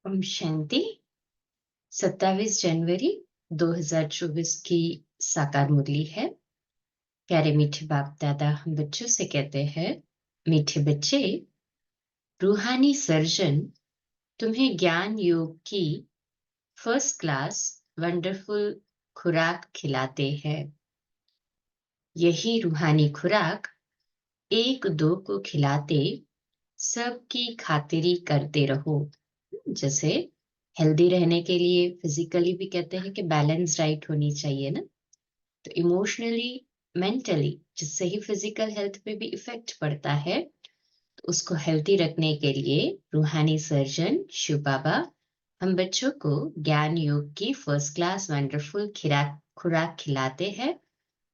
ओम शांति। 27 जनवरी 2024 की साकार मुरली है। प्यारे मीठे बाप दादा हम बच्चों से कहते हैं, मीठे बच्चे, रूहानी सर्जन तुम्हें ज्ञान योग की फर्स्ट क्लास वंडरफुल खुराक खिलाते हैं। यही रूहानी खुराक एक दो को खिलाते सबकी खातिरी करते रहो। जैसे हेल्दी रहने के लिए फिजिकली भी कहते हैं कि बैलेंस डाइट होनी चाहिए ना, तो इमोशनली, मेंटली, जिससे ही फिजिकल हेल्थ पे भी इफेक्ट पड़ता है, तो उसको हेल्दी रखने के लिए रूहानी सर्जन शिव बाबा हम बच्चों को ज्ञान योग की फर्स्ट क्लास वंडरफुल खुराक खिलाते हैं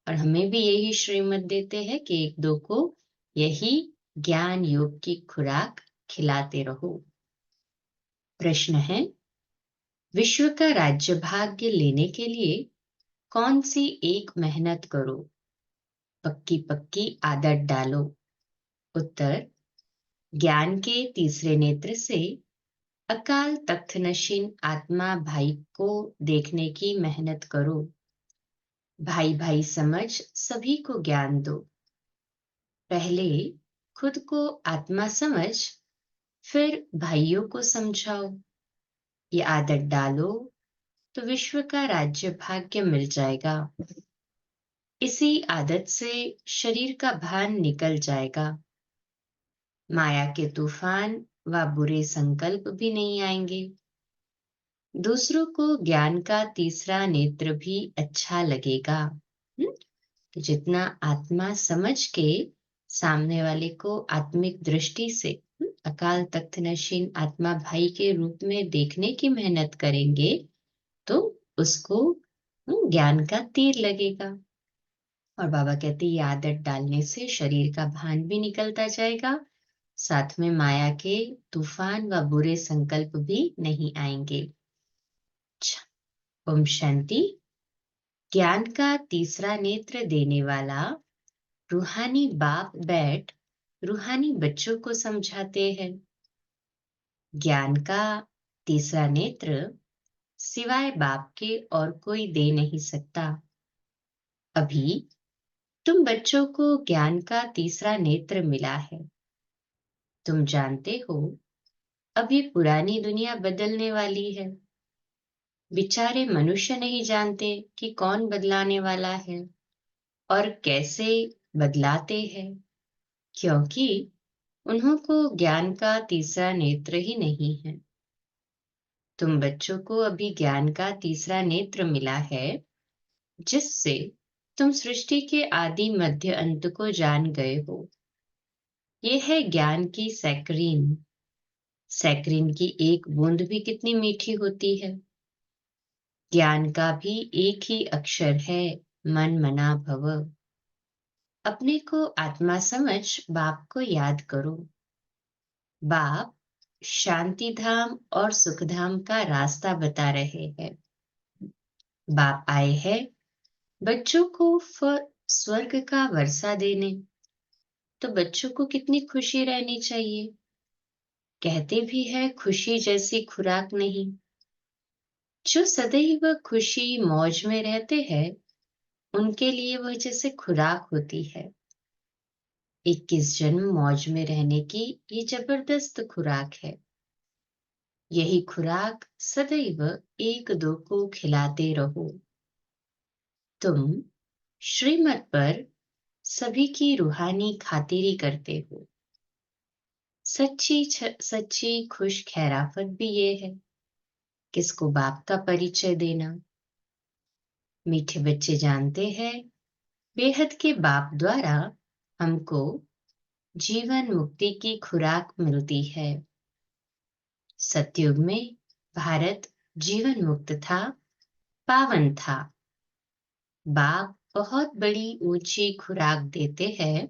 और हमें भी यही श्रीमत देते हैं कि एक दो को यही ज्ञान योग की खुराक खिलाते रहो। प्रश्न है, विश्व का राज्य भाग्य लेने के लिए कौन सी एक मेहनत करो, पक्की पक्की आदत डालो। उत्तर, ज्ञान के तीसरे नेत्र से अकाल तख्त नशीन आत्मा भाई को देखने की मेहनत करो। भाई भाई समझ सभी को ज्ञान दो। पहले खुद को आत्मा समझ, फिर भाइयों को समझाओ। ये आदत डालो तो विश्व का राज्य भाग्य मिल जाएगा। इसी आदत से शरीर का भान निकल जाएगा। माया के तूफान व बुरे संकल्प भी नहीं आएंगे। दूसरों को ज्ञान का तीसरा नेत्र भी अच्छा लगेगा। तो जितना आत्मा समझ के सामने वाले को आत्मिक दृष्टि से अकाल तख्त नशीन आत्मा भाई के रूप में देखने की मेहनत करेंगे, तो उसको ज्ञान का तीर लगेगा। और बाबा कहते हैं, ये आदत डालने से शरीर का भान भी निकलता जाएगा, साथ में माया के तूफान व बुरे संकल्प भी नहीं आएंगे। ओम शांति। ज्ञान का तीसरा नेत्र देने वाला रूहानी बाप बैठ रूहानी बच्चों को समझाते हैं। ज्ञान का तीसरा नेत्र सिवाय बाप के और कोई दे नहीं सकता। अभी तुम बच्चों को ज्ञान का तीसरा नेत्र मिला है। तुम जानते हो, अब ये पुरानी दुनिया बदलने वाली है। बेचारे मनुष्य नहीं जानते कि कौन बदलाने वाला है और कैसे बदलाते हैं, क्योंकि उन्हों को ज्ञान का तीसरा नेत्र ही नहीं है। तुम बच्चों को अभी ज्ञान का तीसरा नेत्र मिला है, जिससे तुम सृष्टि के आदि मध्य अंत को जान गए हो। ये है ज्ञान की सैक्रीन। सैक्रीन की एक बूंद भी कितनी मीठी होती है। ज्ञान का भी एक ही अक्षर है, मन मना भव। अपने को आत्मा समझ बाप को याद करो। बाप शांति धाम और सुख धाम का रास्ता बता रहे हैं। बाप आए हैं बच्चों को स्वर्ग का वर्षा देने, तो बच्चों को कितनी खुशी रहनी चाहिए। कहते भी है, खुशी जैसी खुराक नहीं। जो सदैव खुशी मौज में रहते हैं, उनके लिए वह जैसे खुराक होती है। 21 जन्म मौज में रहने की ये जबरदस्त खुराक है। यही खुराक सदैव एक दो को खिलाते रहो। तुम श्रीमत पर सभी की रूहानी खातिरी करते हो। सच्ची खुश खैराफत भी ये है, किसको बाप का परिचय देना। मीठे बच्चे जानते हैं, बेहद के बाप द्वारा हमको जीवन मुक्ति की खुराक मिलती है। सतयुग में भारत जीवन मुक्त था, पावन था। बाप बहुत बड़ी ऊंची खुराक देते हैं,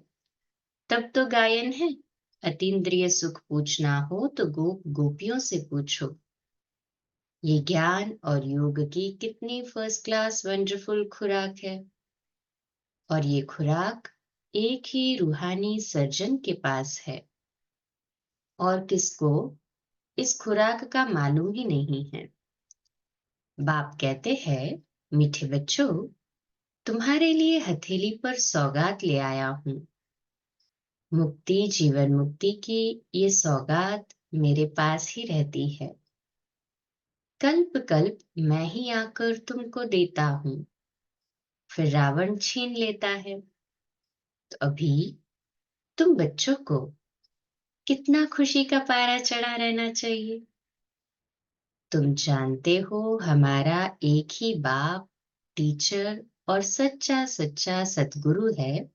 तब तो गायन है, अतीन्द्रिय सुख पूछना हो तो गोप गोपियों से पूछो। ये ज्ञान और योग की कितनी फर्स्ट क्लास वंडरफुल खुराक है। और ये खुराक एक ही रूहानी सर्जन के पास है। और किसको इस खुराक का मालूम ही नहीं है। बाप कहते हैं, मीठे बच्चों, तुम्हारे लिए हथेली पर सौगात ले आया हूं। मुक्ति, जीवन मुक्ति की ये सौगात मेरे पास ही रहती है। कल्प कल्प मैं ही आकर तुमको देता हूं, फिर रावण छीन लेता है। तो अभी तुम बच्चों को कितना खुशी का पारा चढ़ा रहना चाहिए। तुम जानते हो, हमारा एक ही बाप, टीचर और सच्चा सच्चा सतगुरु है,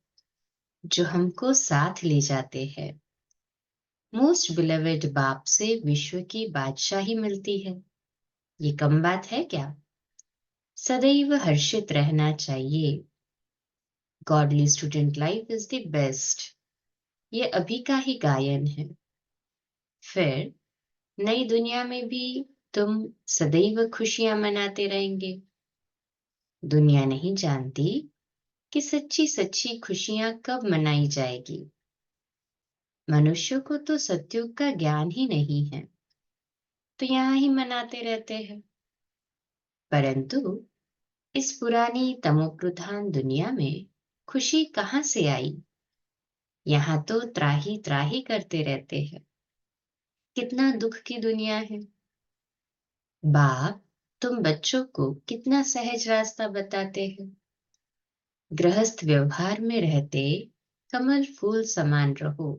जो हमको साथ ले जाते हैं। मोस्ट बिलवेड बाप से विश्व की बादशाही मिलती है। ये कम बात है क्या? सदैव हर्षित रहना चाहिए। Godly student life is the best. ये अभी का ही गायन है। फिर नई दुनिया में भी तुम सदैव खुशियां मनाते रहेंगे। दुनिया नहीं जानती कि सच्ची सच्ची खुशियां कब मनाई जाएगी। मनुष्य को तो सत्युग का ज्ञान ही नहीं है, तो यहाँ ही मनाते रहते हैं। परंतु इस पुरानी तमोप्रधान दुनिया में खुशी कहाँ से आई? यहाँ तो त्राही त्राही करते रहते हैं। कितना दुख की दुनिया है। बाप तुम बच्चों को कितना सहज रास्ता बताते हैं। गृहस्थ व्यवहार में रहते कमल फूल समान रहो।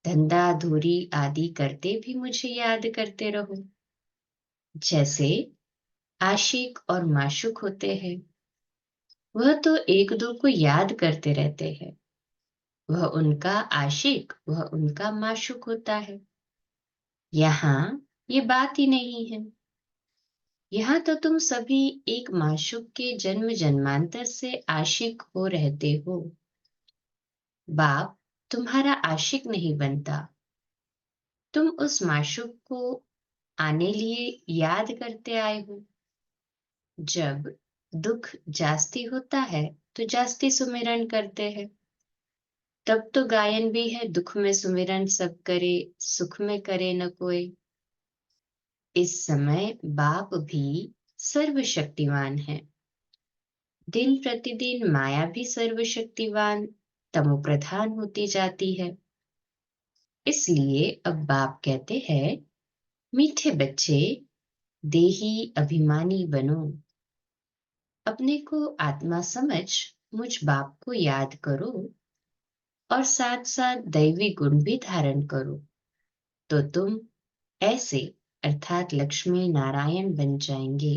धंधा धूरी आदि करते भी मुझे याद करते रहो। जैसे आशिक और माशूक होते हैं, वह तो एक दो को याद करते रहते हैं। वह उनका आशिक, वह उनका माशूक होता है। यहाँ ये बात ही नहीं है। यहाँ तो तुम सभी एक माशूक के जन्म जन्मांतर से आशिक हो रहते हो। बाप तुम्हारा आशिक नहीं बनता। तुम उस माशूक को आने लिए याद करते आए हो। जब दुख जास्ती होता है तो जास्ती सुमिरन करते हैं। तब तो गायन भी है, दुख में सुमिरन सब करे, सुख में करे न कोई। इस समय बाप भी सर्वशक्तिवान है। दिन प्रतिदिन माया भी सर्वशक्तिवान तमोप्रधान होती जाती है। इसलिए अब बाप कहते हैं, मीठे बच्चे, देही अभिमानी बनो। अपने को आत्मा समझ मुझ बाप को याद करो और साथ साथ दैवी गुण भी धारण करो, तो तुम ऐसे अर्थात लक्ष्मी नारायण बन जाएंगे।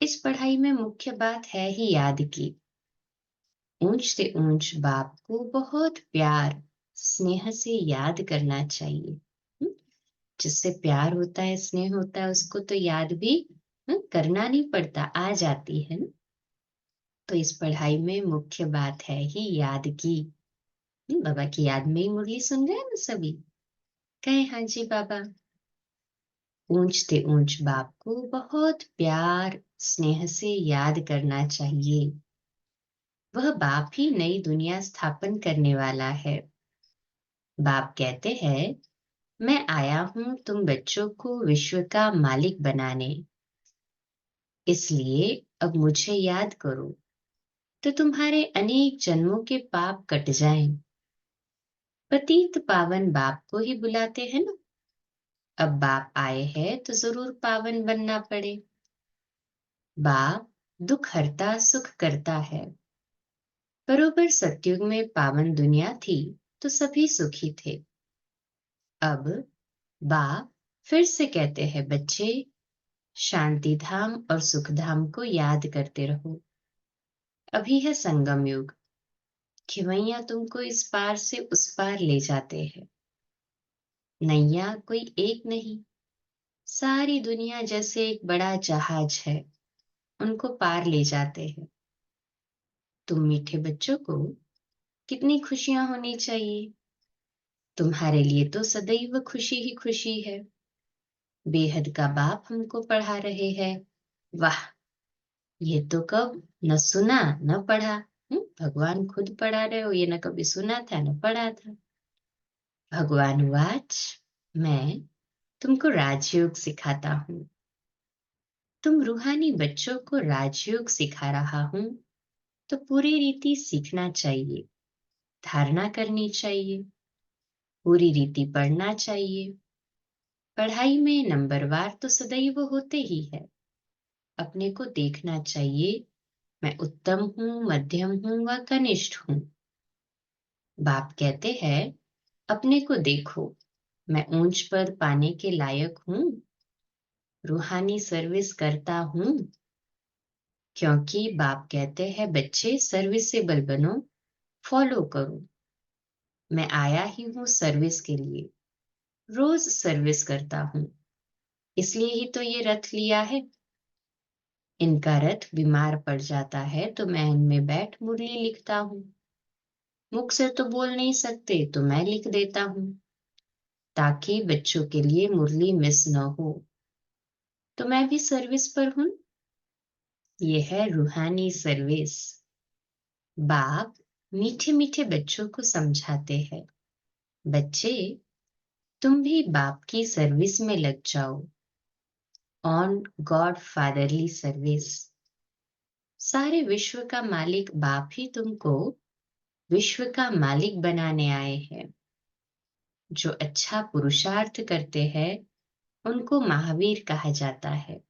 इस पढ़ाई में मुख्य बात है ही याद की। ऊंच से ऊंच बाप को बहुत प्यार स्नेह से याद करना चाहिए। जिससे प्यार होता है, स्नेह होता है, उसको तो याद भी करना नहीं पड़ता, आ जाती है ना। तो इस पढ़ाई में मुख्य बात है ही याद की। बाबा की याद में ही मुरली सुन रहे हैं ना सभी। कहे हाँ जी बाबा। ऊंचते ऊंच बाप को बहुत प्यार स्नेह से याद करना चाहिए। वह बाप ही नई दुनिया स्थापन करने वाला है। बाप कहते हैं, मैं आया हूं तुम बच्चों को विश्व का मालिक बनाने। इसलिए अब मुझे याद करो, तो तुम्हारे अनेक जन्मों के पाप कट जाएं। पतित पावन बाप को ही बुलाते हैं ना। अब बाप आए हैं तो जरूर पावन बनना पड़े। बाप दुख हरता सुख करता है। बरोबर सतयुग में पावन दुनिया थी तो सभी सुखी थे। अब बाप फिर से कहते हैं, बच्चे, शांति धाम और सुख धाम को याद करते रहो। अभी है संगम युग। खिवैया तुमको इस पार से उस पार ले जाते हैं। नैया कोई एक नहीं, सारी दुनिया जैसे एक बड़ा जहाज है, उनको पार ले जाते हैं। तुम मीठे बच्चों को कितनी खुशियां होनी चाहिए। तुम्हारे लिए तो सदैव खुशी ही खुशी है। बेहद का बाप हमको पढ़ा रहे हैं। वाह, ये तो कब न सुना न पढ़ा। भगवान खुद पढ़ा रहे हो, ये न कभी सुना था न पढ़ा था। भगवान वाच मैं तुमको राजयोग सिखाता हूँ। तुम रूहानी बच्चों को राजयोग सिखा रहा हूँ, तो पूरी रीति सीखना चाहिए, धारणा करनी चाहिए, पूरी रीति पढ़ना चाहिए। पढ़ाई में नंबरवार तो सदैव होते ही है। अपने को देखना चाहिए, मैं उत्तम हूँ, मध्यम हूँ व कनिष्ठ हूँ। बाप कहते हैं, अपने को देखो, मैं ऊंच पद पाने के लायक हूँ, रूहानी सर्विस करता हूँ। क्योंकि बाप कहते हैं, बच्चे सर्विसेबल बनो, फॉलो करो। मैं आया ही हूँ सर्विस के लिए, रोज सर्विस करता हूँ, इसलिए ही तो ये रथ लिया है। इनका रथ बीमार पड़ जाता है तो मैं इनमें बैठ मुरली लिखता हूँ। मुख से तो बोल नहीं सकते तो मैं लिख देता हूँ, ताकि बच्चों के लिए मुरली मिस न हो। तो मैं भी सर्विस पर हूँ। ये है रूहानी सर्विस। बाप मीठे मीठे बच्चों को समझाते हैं, बच्चे तुम भी बाप की सर्विस में लग जाओ, ऑन गॉड फादरली सर्विस। सारे विश्व का मालिक बाप ही तुमको विश्व का मालिक बनाने आए हैं। जो अच्छा पुरुषार्थ करते हैं उनको महावीर कहा जाता है।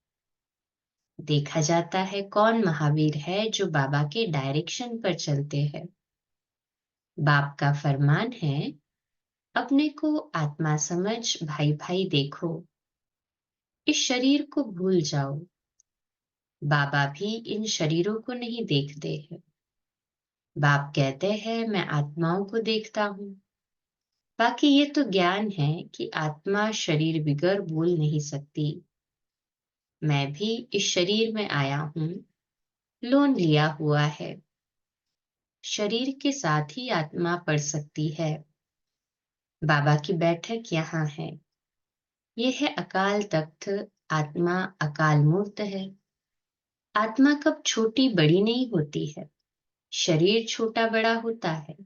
देखा जाता है कौन महावीर है, जो बाबा के डायरेक्शन पर चलते हैं। बाप का फरमान है, अपने को आत्मा समझ भाई भाई देखो, इस शरीर को भूल जाओ। बाबा भी इन शरीरों को नहीं देखते हैं। बाप कहते हैं, मैं आत्माओं को देखता हूँ। बाकी ये तो ज्ञान है कि आत्मा शरीर बिगर बोल नहीं सकती। मैं भी इस शरीर में आया हूँ, लोन लिया हुआ है। शरीर के साथ ही आत्मा पढ़ सकती है। बाबा की बैठक यहाँ है। ये है अकाल तख्त। आत्मा अकाल मूर्त है। आत्मा कब छोटी बड़ी नहीं होती है, शरीर छोटा बड़ा होता है।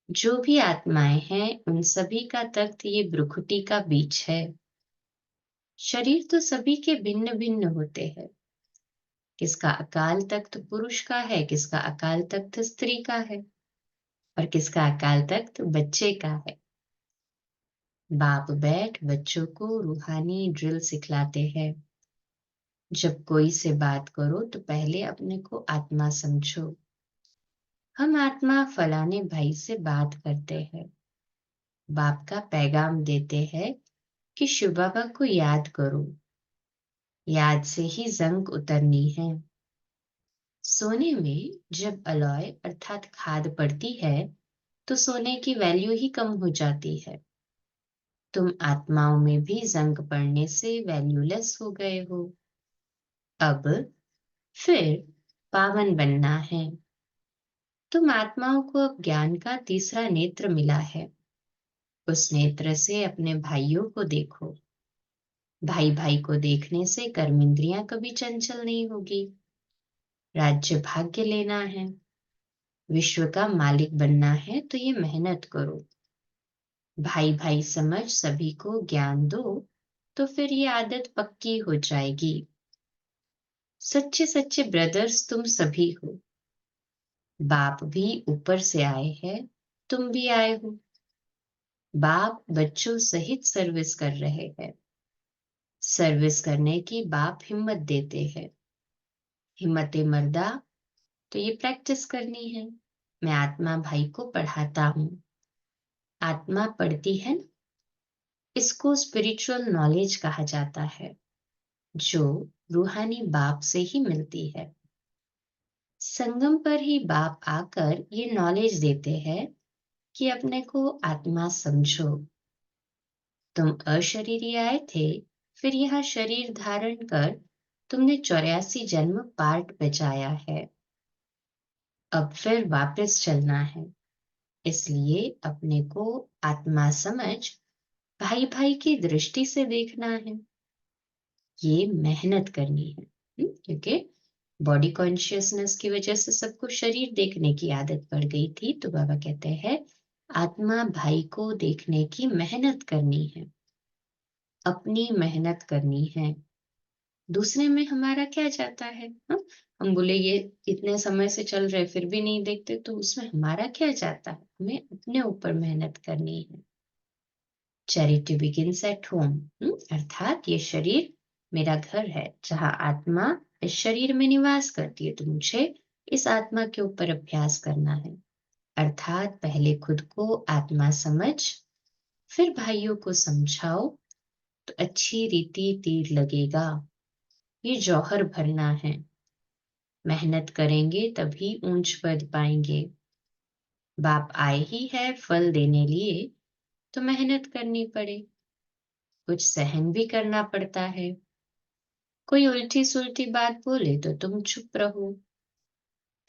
जो भी आत्माएं हैं उन सभी का तख्त ये भ्रुकुटी का बीच है। शरीर तो सभी के भिन्न भिन्न होते हैं। किसका अकाल तख्त पुरुष का है, किसका अकाल तख्त स्त्री का है, और किसका अकाल तख्त बच्चे का है। बाप बैठ बच्चों को रूहानी ड्रिल सिखलाते हैं। जब कोई से बात करो तो पहले अपने को आत्मा समझो। हम आत्मा फलाने भाई से बात करते हैं। बाप का पैगाम देते हैं कि शिव बाबा को याद करो, याद से ही जंग उतरनी है। सोने में जब अलॉय अर्थात खाद पड़ती है तो सोने की वैल्यू ही कम हो जाती है। तुम आत्माओं में भी जंग पड़ने से वैल्यूलेस हो गए हो। अब फिर पावन बनना है। तुम आत्माओं को अब ज्ञान का तीसरा नेत्र मिला है। उस नेत्र से अपने भाइयों को देखो। भाई भाई को देखने से कर्मेंद्रियां कभी चंचल नहीं होगी। राज्य भाग्य लेना है, विश्व का मालिक बनना है, तो ये मेहनत करो। भाई भाई समझ सभी को ज्ञान दो, तो फिर ये आदत पक्की हो जाएगी। सच्चे सच्चे ब्रदर्स तुम सभी हो। बाप भी ऊपर से आए हैं, तुम भी आए हो। बाप बच्चों सहित सर्विस कर रहे हैं। सर्विस करने की बाप हिम्मत देते हैं। हिम्मत मर्दा तो ये प्रैक्टिस करनी है। मैं आत्मा भाई को पढ़ाता हूँ। आत्मा पढ़ती है ना, इसको स्पिरिचुअल नॉलेज कहा जाता है, जो रूहानी बाप से ही मिलती है। संगम पर ही बाप आकर ये नॉलेज देते हैं कि अपने को आत्मा समझो। तुम अशरीरी आए थे, फिर यहाँ शरीर धारण कर तुमने 84 जन्म पार्ट बचाया है। अब फिर वापस चलना है, इसलिए अपने को आत्मा समझ भाई भाई की दृष्टि से देखना है। ये मेहनत करनी है। क्योंकि बॉडी कॉन्शियसनेस की वजह से सबको शरीर देखने की आदत पड़ गई थी, तो बाबा कहते हैं आत्मा भाई को देखने की मेहनत करनी है, अपनी मेहनत करनी है। दूसरे में हमारा क्या जाता है? हाँ, हम बोले ये इतने समय से चल रहे फिर भी नहीं देखते, तो उसमें हमारा क्या जाता है? हमें अपने ऊपर मेहनत करनी है। चैरिटी बिगिंस एट होम, अर्थात ये शरीर मेरा घर है, जहां आत्मा इस शरीर में निवास करती है, तो मुझे इस आत्मा के ऊपर अभ्यास करना है। अर्थात पहले खुद को आत्मा समझ, फिर भाइयों को समझाओ तो अच्छी रीति तीर लगेगा। ये जौहर भरना है, मेहनत करेंगे तभी ऊंच पद पाएंगे। बाप आए ही है फल देने लिए, तो मेहनत करनी पड़े, कुछ सहन भी करना पड़ता है। कोई उल्टी सुल्टी बात बोले तो तुम चुप रहो।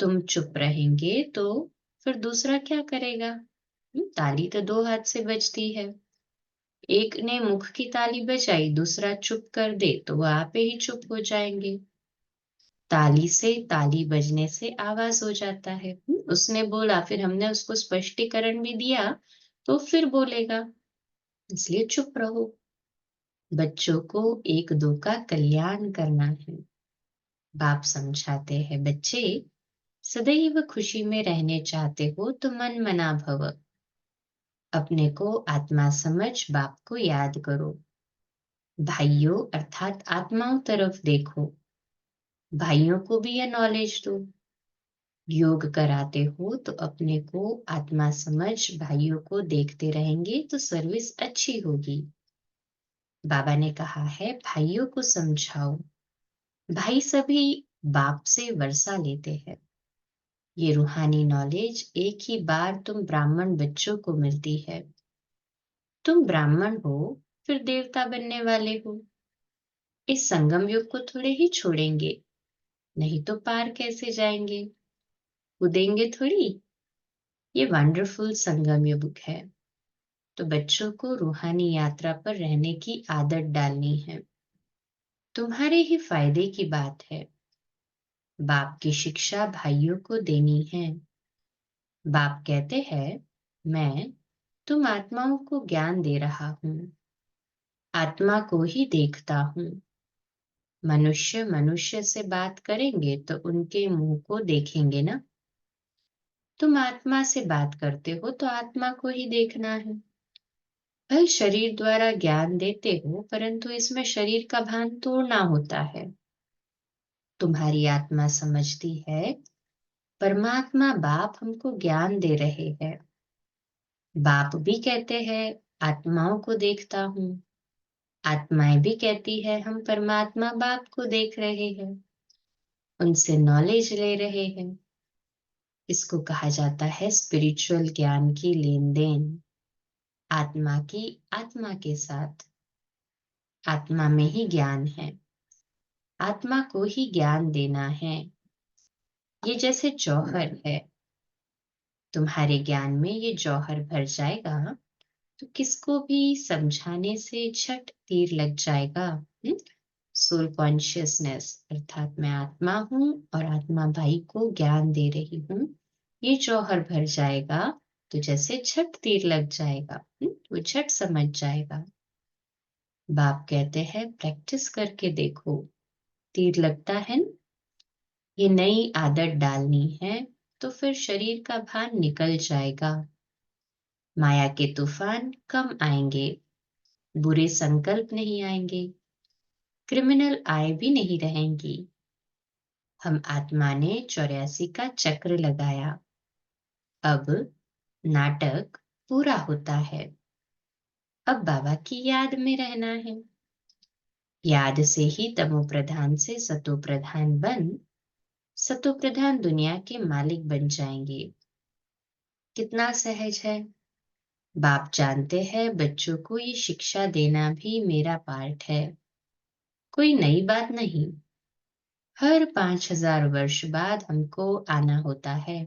तुम चुप रहेंगे तो फिर दूसरा क्या करेगा? ताली तो दो हाथ से बजती है। एक ने मुख की ताली बजाई, दूसरा चुप कर दे तो वह आपे ही चुप हो जाएंगे। ताली से, ताली बजने से आवाज हो जाता है। उसने बोला, फिर हमने उसको स्पष्टीकरण भी दिया, तो फिर बोलेगा, इसलिए चुप रहो। बच्चों को एक दो का कल्याण करना है। बाप समझाते हैं, बच्चे सदैव खुशी में रहने चाहते हो तो मन मना भव। अपने को आत्मा समझ बाप को याद करो। भाइयों अर्थात आत्माओं तरफ देखो, भाइयों को भी यह नॉलेज दो। योग कराते हो तो अपने को आत्मा समझ भाइयों को देखते रहेंगे तो सर्विस अच्छी होगी। बाबा ने कहा है भाइयों को समझाओ। भाई सभी बाप से वर्षा लेते हैं। ये रूहानी नॉलेज एक ही बार तुम ब्राह्मण बच्चों को मिलती है। तुम ब्राह्मण हो, फिर देवता बनने वाले हो। इस संगम युग को थोड़े ही छोड़ेंगे, नहीं तो पार कैसे जाएंगे? कूदेंगे थोड़ी। ये वंडरफुल संगम युग है, तो बच्चों को रूहानी यात्रा पर रहने की आदत डालनी है। तुम्हारे ही फायदे की बात है। बाप की शिक्षा भाइयों को देनी है। बाप कहते हैं, मैं तुम आत्माओं को ज्ञान दे रहा हूँ, आत्मा को ही देखता हूँ। मनुष्य मनुष्य से बात करेंगे तो उनके मुंह को देखेंगे ना। तुम आत्मा से बात करते हो तो आत्मा को ही देखना है। भाई शरीर द्वारा ज्ञान देते हो, परंतु इसमें शरीर का भान तोड़ना होता है। तुम्हारी आत्मा समझती है परमात्मा बाप हमको ज्ञान दे रहे हैं। बाप भी कहते हैं आत्माओं को देखता हूँ, आत्माएं भी कहती है हम परमात्मा बाप को देख रहे हैं, उनसे नॉलेज ले रहे हैं। इसको कहा जाता है स्पिरिचुअल ज्ञान की लेन देन, आत्मा की आत्मा के साथ। आत्मा में ही ज्ञान है, आत्मा को ही ज्ञान देना है। ये जैसे जौहर है, तुम्हारे ज्ञान में ये जौहर भर जाएगा तो किसको भी समझाने से झट तीर लग जाएगा। सोल कॉन्शियसनेस अर्थात मैं आत्मा हूँ और आत्मा भाई को ज्ञान दे रही हूँ, ये जौहर भर जाएगा तो जैसे झट तीर लग जाएगा, वो झट समझ जाएगा। बाप कहते हैं प्रैक्टिस करके देखो, तीर लगता है ना। ये नई आदत डालनी है तो फिर शरीर का भान निकल जाएगा। माया के तूफान कम आएंगे, बुरे संकल्प नहीं आएंगे, क्रिमिनल आय भी नहीं रहेंगी। हम आत्मा ने 84 का चक्र लगाया, अब नाटक पूरा होता है। अब बाबा की याद में रहना है। याद से ही तमो प्रधान से सतो प्रधान बन, सतो प्रधान दुनिया के मालिक बन जाएंगे। कितना सहज है। बाप जानते हैं बच्चों को ये शिक्षा देना भी मेरा पार्ट है, कोई नई बात नहीं। हर 5000 वर्ष बाद हमको आना होता है।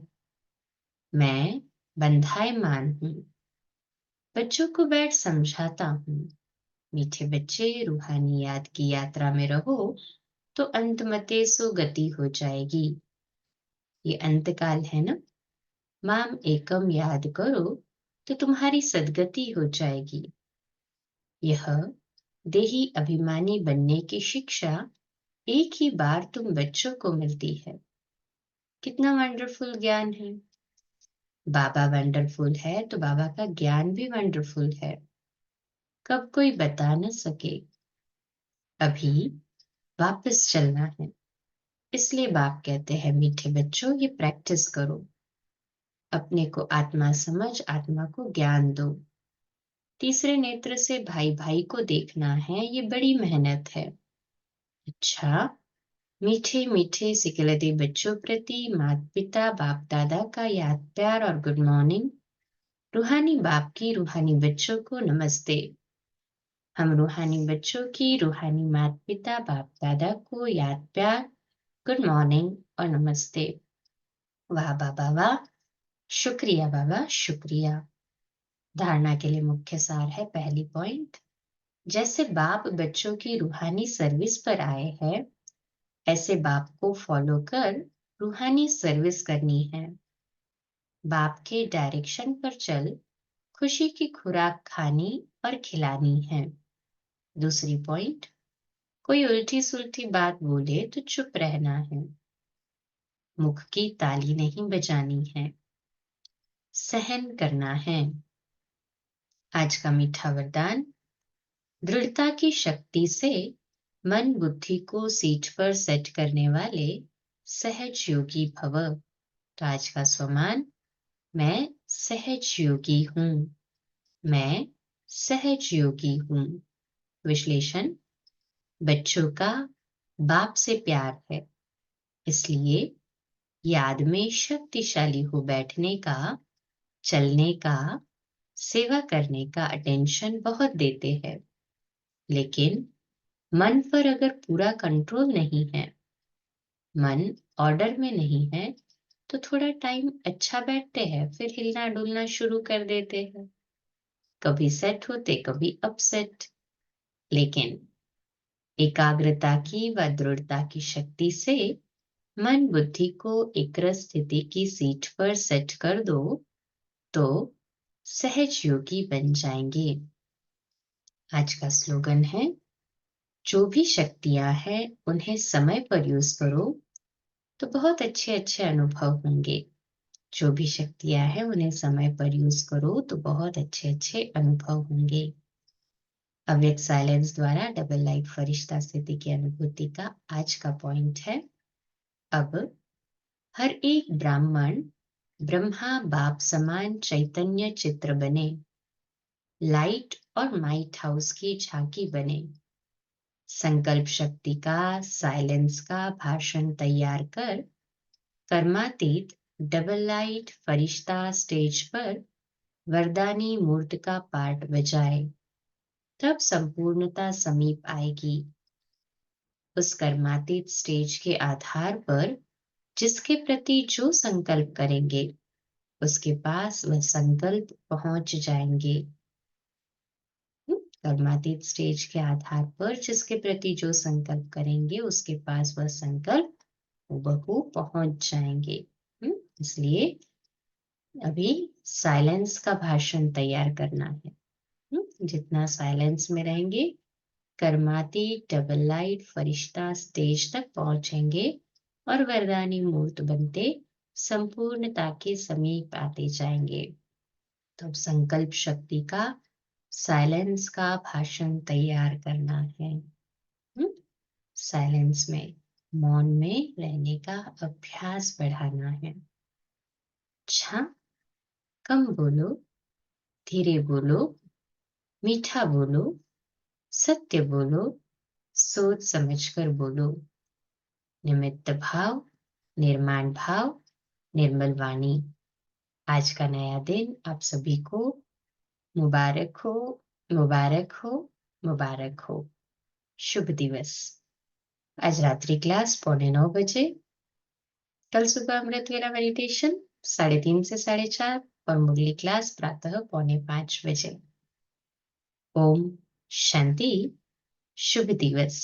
मैं बंधायमान हूँ, बच्चों को बैठ समझाता हूँ। मीठे बच्चे रूहानी याद की यात्रा में रहो तो अंतमते सो गति हो जाएगी। ये अंतकाल है ना। माम एकम याद करो तो तुम्हारी सद्गति हो जाएगी। यह देही अभिमानी बनने की शिक्षा एक ही बार तुम बच्चों को मिलती है। कितना वंडरफुल ज्ञान है। बाबा वंडरफुल है तो बाबा का ज्ञान भी वंडरफुल है। कब कोई बता न सके। अभी वापस चलना है, इसलिए बाप कहते हैं मीठे बच्चों ये प्रैक्टिस करो। अपने को आत्मा समझ आत्मा को ज्ञान दो। तीसरे नेत्र से भाई भाई को देखना है, ये बड़ी मेहनत है। अच्छा, मीठे मीठे सिकलते बच्चों प्रति माता पिता बाप दादा का याद प्यार और गुड मॉर्निंग। रूहानी बाप की रूहानी बच्चों को नमस्ते। हम रूहानी बच्चों की रूहानी माता पिता बाप दादा को याद प्यार, गुड मॉर्निंग और नमस्ते। वाह बाबा वाह, शुक्रिया बाबा शुक्रिया। धारणा के लिए मुख्य सार है पहली पॉइंट, जैसे बाप बच्चों की रूहानी सर्विस पर आए हैं, ऐसे बाप को फॉलो कर रूहानी सर्विस करनी है। बाप के डायरेक्शन पर चल खुशी की खुराक खानी और खिलानी है। दूसरी पॉइंट, कोई उल्टी सुल्टी बात बोले तो चुप रहना है। मुख की ताली नहीं बजानी है, सहन करना है। आज का मीठा वरदान, दृढ़ता की शक्ति से मन बुद्धि को सीट पर सेट करने वाले सहज योगी भव। तो आज का स्वमान, मैं सहज योगी हूँ। मैं सहज योगी हूँ। विश्लेषण, बच्चों का बाप से प्यार है, इसलिए याद में शक्तिशाली हो बैठने का, चलने का, सेवा करने का अटेंशन बहुत देते हैं। लेकिन मन पर अगर पूरा कंट्रोल नहीं है, मन ऑर्डर में नहीं है, तो थोड़ा टाइम अच्छा बैठते हैं, फिर हिलना डुलना शुरू कर देते हैं। कभी सेट होते, कभी अपसेट। लेकिन एकाग्रता की व दृढ़ता की शक्ति से मन बुद्धि को एकाग्र स्थिति की सीट पर सेट कर दो तो सहज योगी बन जाएंगे। आज का स्लोगन है, जो भी शक्तियां हैं उन्हें समय पर यूज करो तो बहुत अच्छे अच्छे अनुभव होंगे। जो भी शक्तियां हैं उन्हें समय पर यूज करो तो बहुत अच्छे अच्छे अनुभव होंगे। अव्यक्त साइलेंस द्वारा डबल लाइट फरिश्ता स्थिति की अनुभूति का आज का पॉइंट है, अब हर एक ब्राह्मण ब्रह्मा बाप समान चैतन्य चित्र बने, लाइट और माइट हाउस की झांकी बने। संकल्प शक्ति का, साइलेंस का भाषण तैयार कर कर्मातीत डबल लाइट फरिश्ता स्टेज पर वरदानी मूर्त का पार्ट बजाए, तब संपूर्णता समीप आएगी। उस कर्मातीत स्टेज के आधार पर जिसके प्रति जो संकल्प करेंगे उसके पास वह संकल्प पहुंच जाएंगे। कर्मातीत स्टेज के आधार पर जिसके प्रति जो संकल्प करेंगे उसके पास वह संकल्प हूबहू पहुंच जाएंगे। इसलिए अभी साइलेंस का भाषण तैयार करना है। जितना साइलेंस में रहेंगे, कर्मातीत डबल लाइट फरिश्ता स्टेज तक पहुंचेंगे और वरदानी मूर्त बनते संपूर्णता के समीप आते जाएंगे। तो संकल्प शक्ति का, साइलेंस का भाषण तैयार करना है। साइलेंस में, मौन में रहने का अभ्यास बढ़ाना है। अच्छा, कम बोलो, धीरे बोलो, मीठा बोलो, सत्य बोलो, सोच समझकर बोलो। निमित्त भाव, निर्माण भाव, निर्मल वाणी। आज का नया दिन आप सभी को मुबारक हो, मुबारक हो, मुबारक हो। शुभ दिवस। आज रात्रि क्लास 8:45 बजे, कल सुबह अमृत वेला मेडिटेशन 3:30 से 4:30 और मुरली क्लास प्रातः 4:45 बजे। ओम शांति, शुभ दिवस।